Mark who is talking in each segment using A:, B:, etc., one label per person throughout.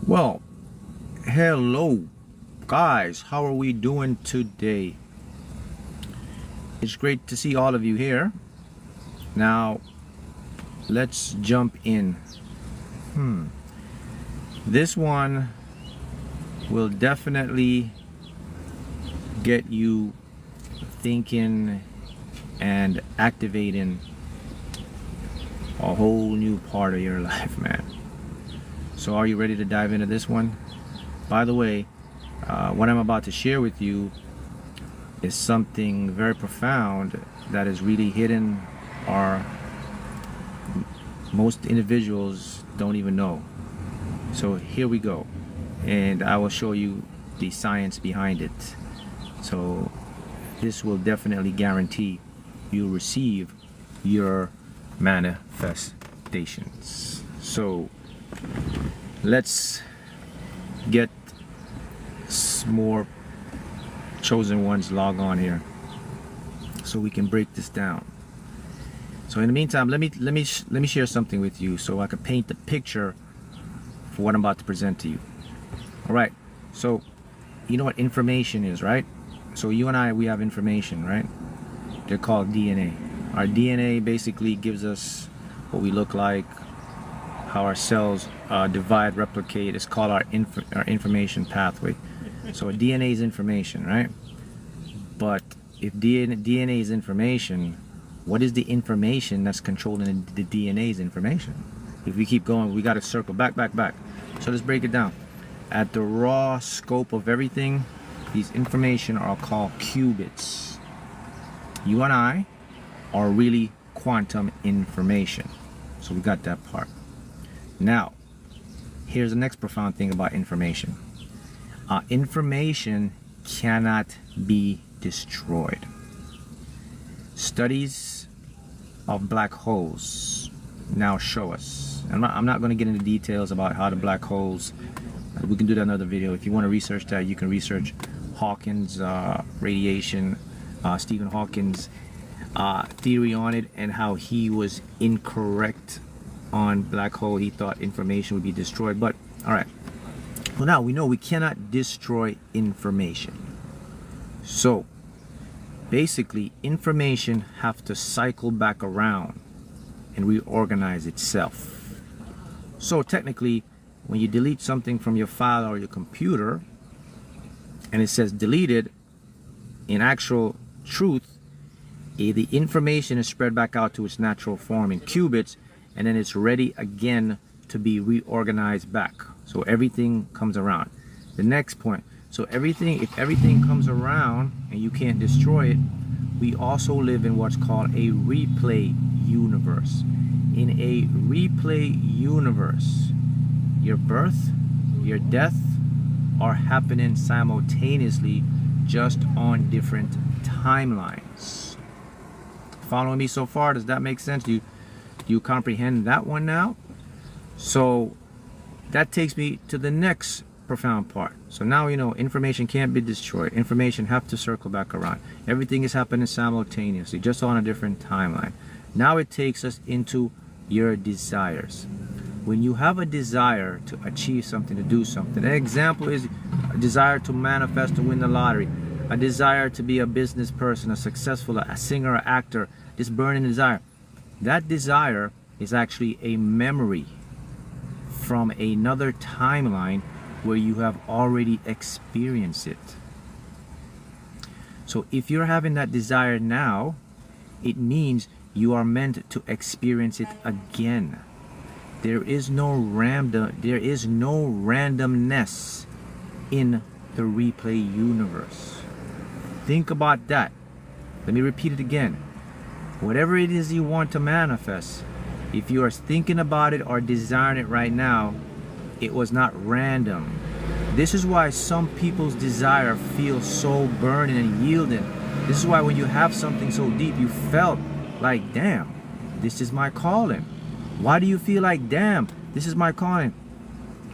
A: Well, hello guys, how are we doing today? It's great to see all of you here. Now let's jump in. This one will definitely get you thinking and activating a whole new part of your life, man. So are you ready to dive into this one? By the way, what I'm about to share with you is something very profound that is really hidden, or most individuals don't even know. So here we go, and I will show you the science behind it. So this will definitely guarantee you'll receive your manifestations. So let's get more chosen ones log on here so we can break this down. So in the meantime, let me share something with you so I can paint the picture for what I'm about to present to you. All right, so you know what information is, right? So you and I, we have information, right? They're called DNA. Our DNA basically gives us what we look like, how our cells divide, replicate. It's called our information pathway. So DNA is information, right? But if DNA is information, what is the information that's controlling the DNA's information? If we keep going, we got to circle back. So let's break it down. At the raw scope of everything, these information are called qubits. You and I are really quantum information. So we got that part. Now, here's the next profound thing about information. Information cannot be destroyed. Studies of black holes now show us. I'm not going to get into details about how the black holes. We can do that in another video. If you want to research that, you can research Hawking's radiation, Stephen Hawking's theory on it, and how he was incorrect on black hole. He thought information would be destroyed. But all right, well, now we know we cannot destroy information. So basically, information have to cycle back around and reorganize itself. So technically, when you delete something from your file or your computer and it says deleted, in actual truth, the information is spread back out to its natural form in qubits, and then it's ready again to be reorganized back. So everything comes around. The next point, so if everything comes around and you can't destroy it, we also live in what's called a replay universe. In a replay universe, your birth, your death are happening simultaneously, just on different timelines. Following me so far? Does that make sense? Do you comprehend that one now? So that takes me to the next profound part. So now you know information can't be destroyed. Information have to circle back around. Everything is happening simultaneously, just on a different timeline. Now it takes us into your desires. When you have a desire to achieve something, to do something, an example is a desire to manifest to win the lottery, a desire to be a business person, a successful, a singer, or actor, this burning desire. That desire is actually a memory from another timeline where you have already experienced it. So if you're having that desire now, it means you are meant to experience it again. There is no randomness in the replay universe. Think about that. Let me repeat it again. Whatever it is you want to manifest, if you are thinking about it or desiring it right now, it was not random. This is why some people's desire feels so burning and yielding. This is why when you have something so deep, you felt like, damn, this is my calling. Why do you feel like, damn, this is my calling?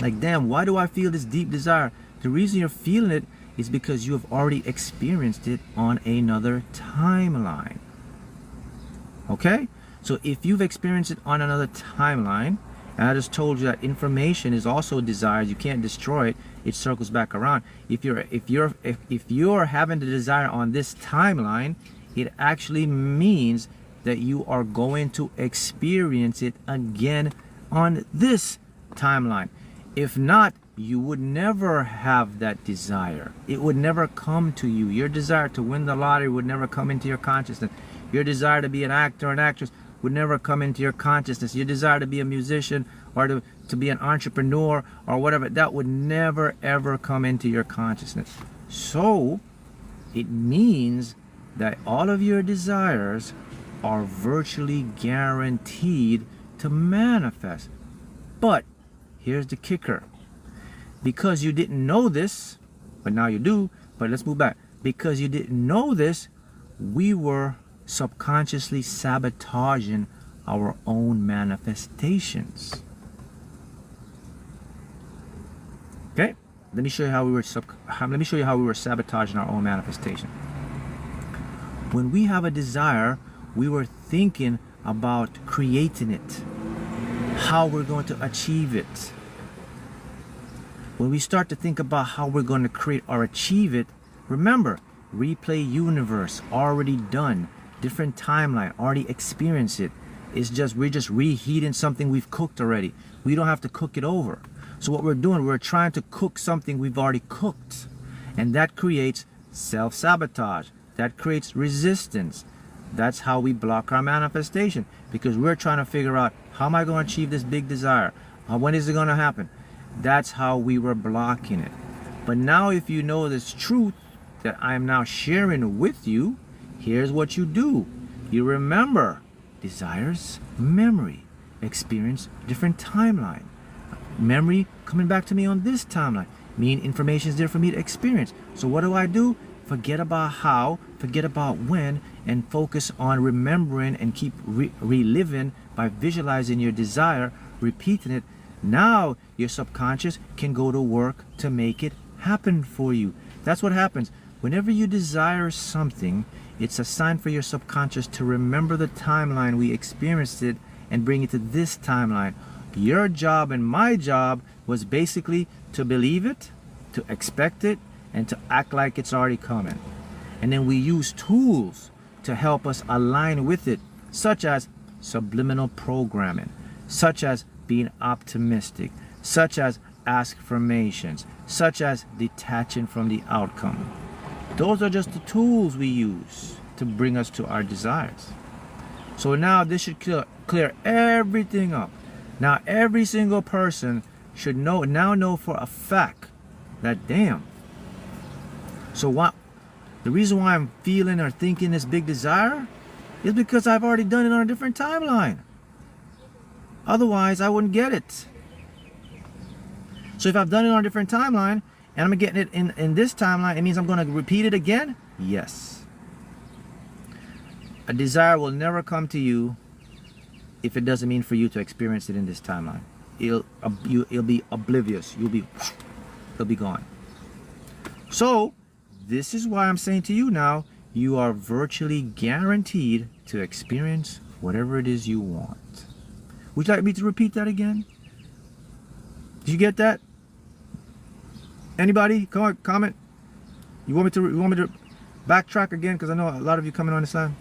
A: Like, damn, why do I feel this deep desire? The reason you're feeling it is because you have already experienced it on another timeline. Okay? So if you've experienced it on another timeline, And I just told you that information is also desires. You can't destroy it. It circles back around. If you're having the desire on this timeline, it actually means that you are going to experience it again on this timeline. If not, you would never have that desire. It would never come to you. Your desire to win the lottery would never come into your consciousness. Your desire to be an actor or an actress would never come into your consciousness. Your desire to be a musician or to be an entrepreneur or whatever, that would never ever come into your consciousness. So it means that all of your desires are virtually guaranteed to manifest. But here's the kicker. Because you didn't know this, but now you do, but let's move back. Because you didn't know this, we were subconsciously sabotaging our own manifestations. Okay? Let me show you how we were sabotaging our own manifestation. When we have a desire, we were thinking about creating it, how we're going to achieve it. When we start to think about how we're going to create or achieve it, remember, replay universe, already done, different timeline, already experienced it. We're just reheating something we've cooked already. We don't have to cook it over. So what we're doing, we're trying to cook something we've already cooked. And that creates self-sabotage. That creates resistance. That's how we block our manifestation, because we're trying to figure out, how am I going to achieve this big desire? When is it going to happen? That's how we were blocking it. But now if you know this truth that I am now sharing with you, here's what you do. You remember desires, memory, experience, different timeline. Memory coming back to me on this timeline, meaning information is there for me to experience. So what do? Forget about how, forget about when, and focus on remembering and keep reliving by visualizing your desire, repeating it. Now your subconscious can go to work to make it happen for you. That's what happens. Whenever you desire something, it's a sign for your subconscious to remember the timeline we experienced it and bring it to this timeline. Your job and my job was basically to believe it, to expect it, and to act like it's already coming. And then we use tools to help us align with it, such as subliminal programming, such as being optimistic, such as affirmations, such as detaching from the outcome. Those are just the tools we use to bring us to our desires. So now this should clear everything up. Now every single person should now know for a fact that, damn, so what? The reason why I'm feeling or thinking this big desire is because I've already done it on a different timeline. Otherwise, I wouldn't get it. So if I've done it on a different timeline and I'm getting it in this timeline, it means I'm going to repeat it again? Yes. A desire will never come to you if it doesn't mean for you to experience it in this timeline. It'll be oblivious. It'll be gone. So this is why I'm saying to you now, you are virtually guaranteed to experience whatever it is you want. Would you like me to repeat that again? Did you get that? Anybody? Come on, comment. You want me to backtrack again? Because I know a lot of you coming on this line.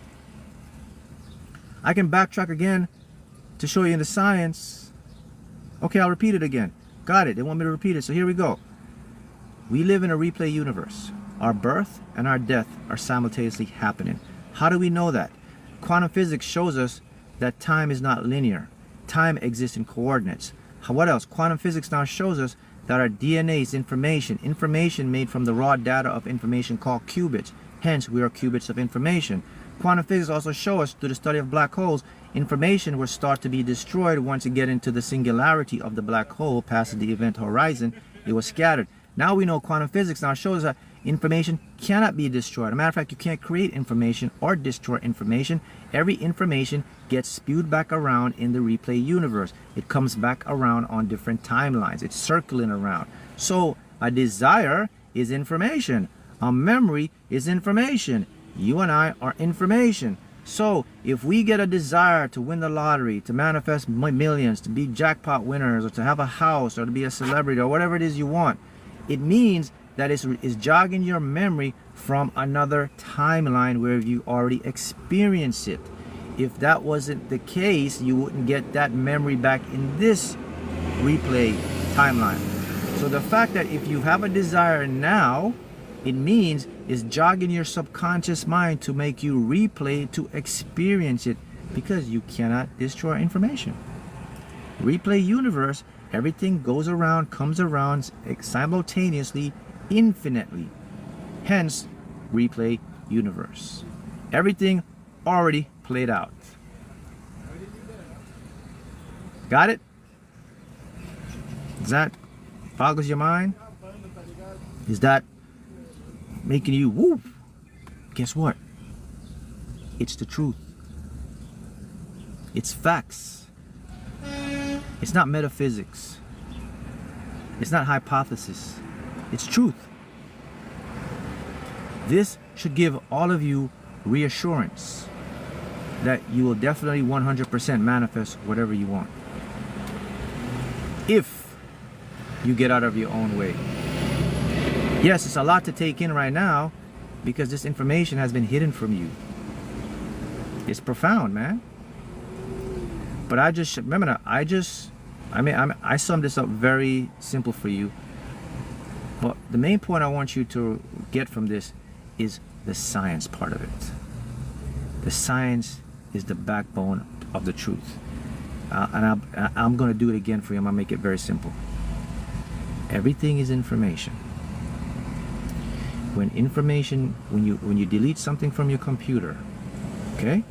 A: I can backtrack again to show you in the science. Okay, I'll repeat it again. Got it. They want me to repeat it. So here we go. We live in a replay universe. Our birth and our death are simultaneously happening. How do we know that? Quantum physics shows us that time is not linear. Time exists in coordinates. What else? Quantum physics now shows us that our DNA is information made from the raw data of information called qubits. Hence, we are qubits of information. Quantum physics also shows us, through the study of black holes, information will start to be destroyed once you get into the singularity of the black hole, past the event horizon. It was scattered. Now we know quantum physics now shows that information cannot be destroyed. As a matter of fact, you can't create information or destroy information. Every information gets spewed back around in the replay universe. It comes back around on different timelines. It's circling around. So a desire is information. A memory is information. You and I are information. So if we get a desire to win the lottery, to manifest millions, to be jackpot winners, or to have a house, or to be a celebrity, or whatever it is you want, it means that it's jogging your memory from another timeline where you already experienced it. If that wasn't the case, you wouldn't get that memory back in this replay timeline. So the fact that if you have a desire now, it means it's jogging your subconscious mind to make you replay to experience it, because you cannot destroy information. Replay universe, everything goes around, comes around simultaneously, infinitely. Hence, replay universe. Everything already played out. Got it? Is that boggles your mind? Is that making you whoop? Guess what? It's the truth. It's facts. It's not metaphysics. It's not hypothesis. It's truth. This should give all of you reassurance that you will definitely 100% manifest whatever you want, if you get out of your own way. Yes, it's a lot to take in right now because this information has been hidden from you. It's profound, man. But I summed this up very simple for you. But the main point I want you to get from this is the science part of it. The science is the backbone of the truth. And I'm going to do it again for you. I'm going to make it very simple. Everything is information. When you delete something from your computer, okay?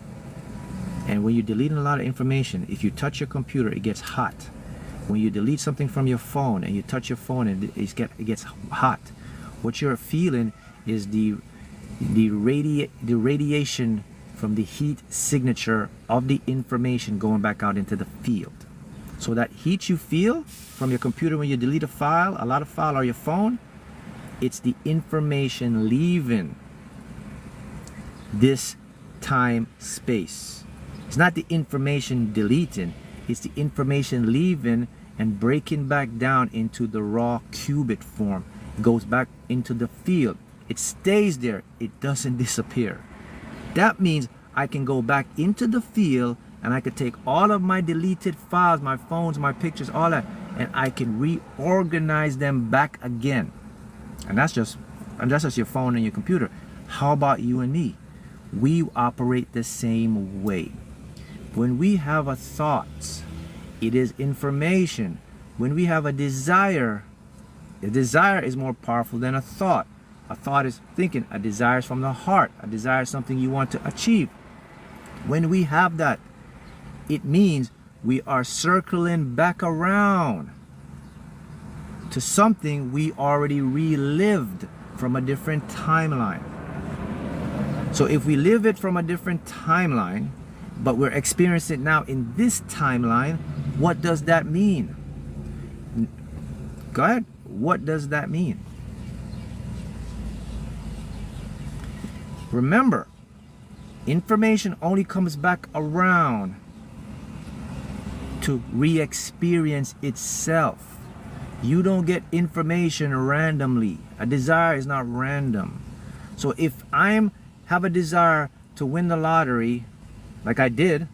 A: And when you're deleting a lot of information, if you touch your computer, it gets hot. When you delete something from your phone and you touch your phone, and it gets hot. What you're feeling is the radiation from the heat signature of the information going back out into the field. So that heat you feel from your computer when you delete a file, a lot of file, or your phone, it's the information leaving this time space. It's not the information deleting, it's the information leaving and breaking back down into the raw qubit form. It goes back into the field. It stays there. It doesn't disappear. That means I can go back into the field and I could take all of my deleted files, my phones, my pictures, all that, and I can reorganize them back again. And that's just your phone and your computer. How about you and me? We operate the same way. When we have a thought, it is information. When we have a desire is more powerful than a thought. A thought is thinking. A desire is from the heart. A desire is something you want to achieve. When we have that, it means we are circling back around to something we already relived from a different timeline. So if we live it from a different timeline, but we're experiencing it now in this timeline, what does that mean? Go ahead. What does that mean? Remember, information only comes back around to re-experience itself. You don't get information randomly. A desire is not random. So if I have a desire to win the lottery, like I did,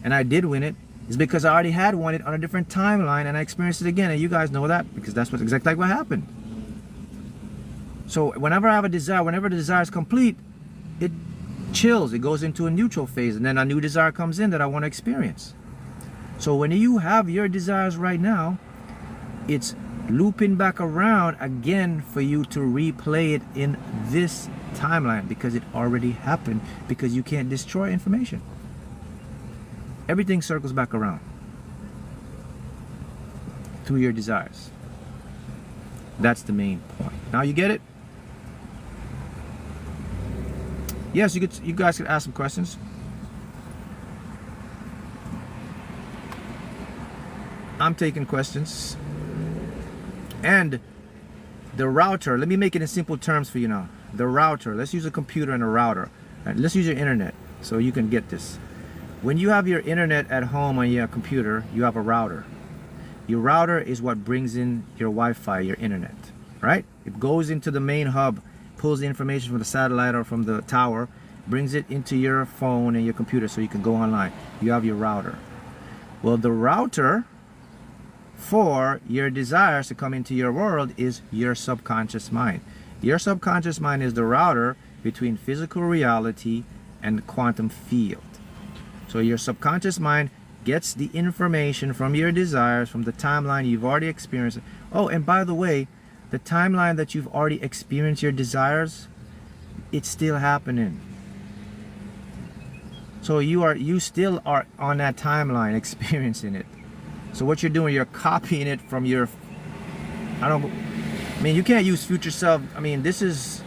A: and I did win it, it's because I already had won it on a different timeline and I experienced it again, and you guys know that because that's exactly what happened. So whenever I have a desire, whenever the desire is complete, it chills, it goes into a neutral phase, and then a new desire comes in that I want to experience. So when you have your desires right now, it's looping back around again for you to replay it in this timeline because it already happened, because you can't destroy information. Everything circles back around through your desires. That's the main point. Now you get it? Yes, you guys could ask some questions. I'm taking questions. And the router, let me make it in simple terms for you now. The router, let's use a computer and a router. Let's use your internet. so you can get this. When you have your internet at home on your computer, you have a router. Your router is what brings in your Wi-Fi, your internet, right? It goes into the main hub, pulls the information from the satellite or from the tower, brings it into your phone and your computer so you can go online. You have your router. Well, the router for your desires to come into your world is your subconscious mind. Your subconscious mind is the router between physical reality and the quantum field. So your subconscious mind gets the information from your desires, from the timeline you've already experienced. Oh, and by the way, the timeline that you've already experienced your desires, it's still happening. So you still are on that timeline experiencing it. So what you're doing, you're copying it from your, I mean, you can't use future self. I mean, this is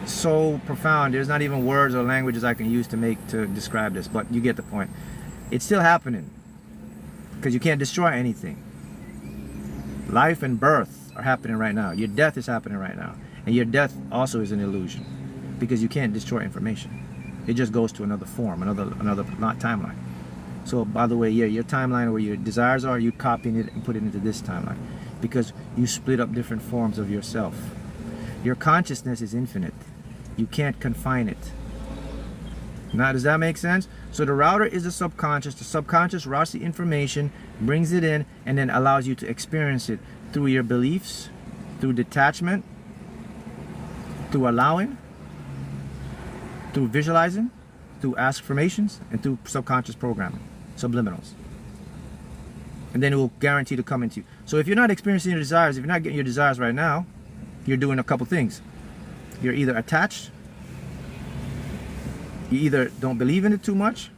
A: so profound. There's not even words or languages I can use to describe this, but you get the point. It's still happening because you can't destroy anything. Life and birth are happening right now. Your death is happening right now, and your death also is an illusion because you can't destroy information. It just goes to another form, another not timeline. So by the way, yeah, your timeline where your desires are, you copying it and put it into this timeline because you split up different forms of yourself. Your consciousness is infinite. You can't confine it. Now, does that make sense? So the router is the subconscious. The subconscious routes the information, brings it in, and then allows you to experience it through your beliefs, through detachment, through allowing, through visualizing, through affirmations, and through subconscious programming, subliminals. And then it will guarantee to come into you. So if you're not experiencing your desires, if you're not getting your desires right now, you're doing a couple things. You're either attached, you either don't believe in it too much.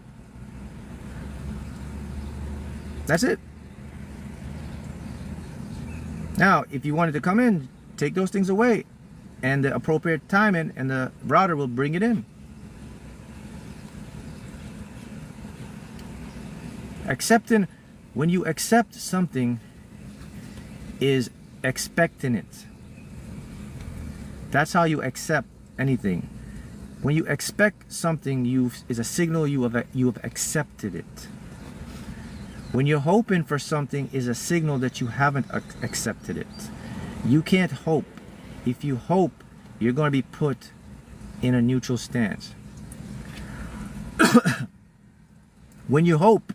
A: That's it. Now, if you wanted to come in, take those things away, and the appropriate timing, and the router will bring it in. Accepting, when you accept something, is expecting it. That's how you accept anything. When you expect something, is a signal you have accepted it. When you're hoping for something, is a signal that you haven't accepted it. You can't hope. If you hope, you're going to be put in a neutral stance. When you hope,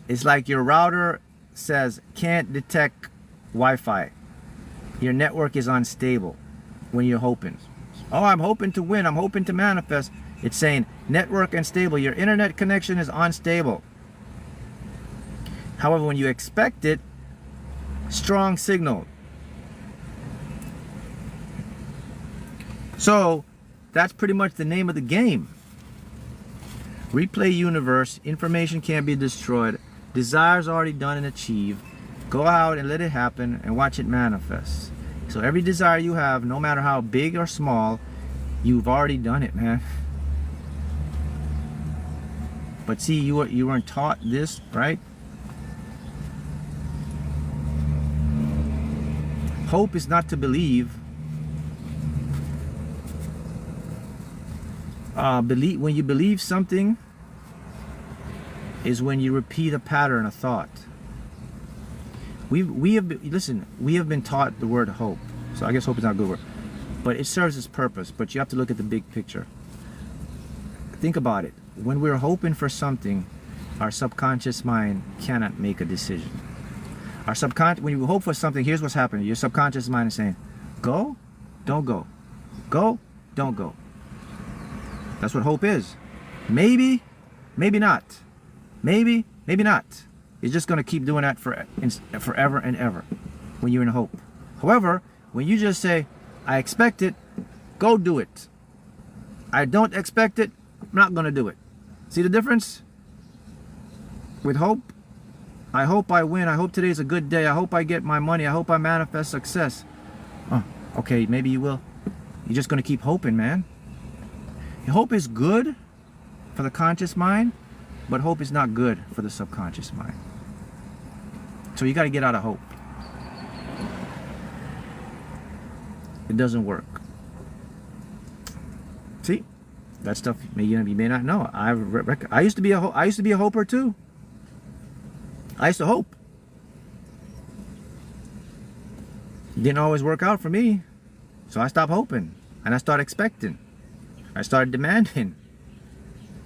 A: it's like your router says can't detect Wi-Fi. Your network is unstable when you're hoping. Oh, I'm hoping to win. I'm hoping to manifest. It's saying network unstable. Your internet connection is unstable. However, when you expect it, strong signal. So that's pretty much the name of the game. Replay universe. Information can't be destroyed. Desires already done and achieved. Go out and let it happen and watch it manifest. So every desire you have, no matter how big or small, you've already done it, man. But see, you weren't taught this, right? Hope is not to believe. When you believe something is when you repeat a pattern of thought. We have been taught the word hope. So I guess hope is not a good word, but it serves its purpose. But you have to look at the big picture. Think about it. When we're hoping for something, our subconscious mind cannot make a decision. When you hope for something, here's what's happening. Your subconscious mind is saying, go, don't go. Go, don't go. That's what hope is. Maybe, maybe not. Maybe, maybe not. It's just going to keep doing that forever and ever when you're in hope. However, when you just say, I expect it, go do it. I don't expect it, I'm not going to do it. See the difference? With hope, I hope I win. I hope today's a good day. I hope I get my money. I hope I manifest success. Oh, okay, maybe you will. You're just going to keep hoping, man. Hope is good for the conscious mind, but hope is not good for the subconscious mind. So you got to get out of hope. It doesn't work. See? That stuff you may not know. I used to be a hoper too. I used to hope. Didn't always work out for me, so I stopped hoping and I started expecting. I started demanding.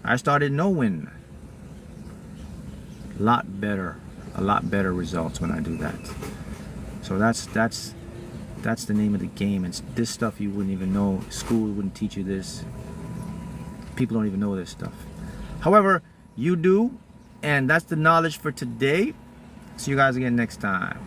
A: I started knowing. A lot better results when I do that. So that's the name of the game. It's this stuff you wouldn't even know. School wouldn't teach you this. People don't even know this stuff. However, you do, and that's the knowledge for today. See you guys again next time.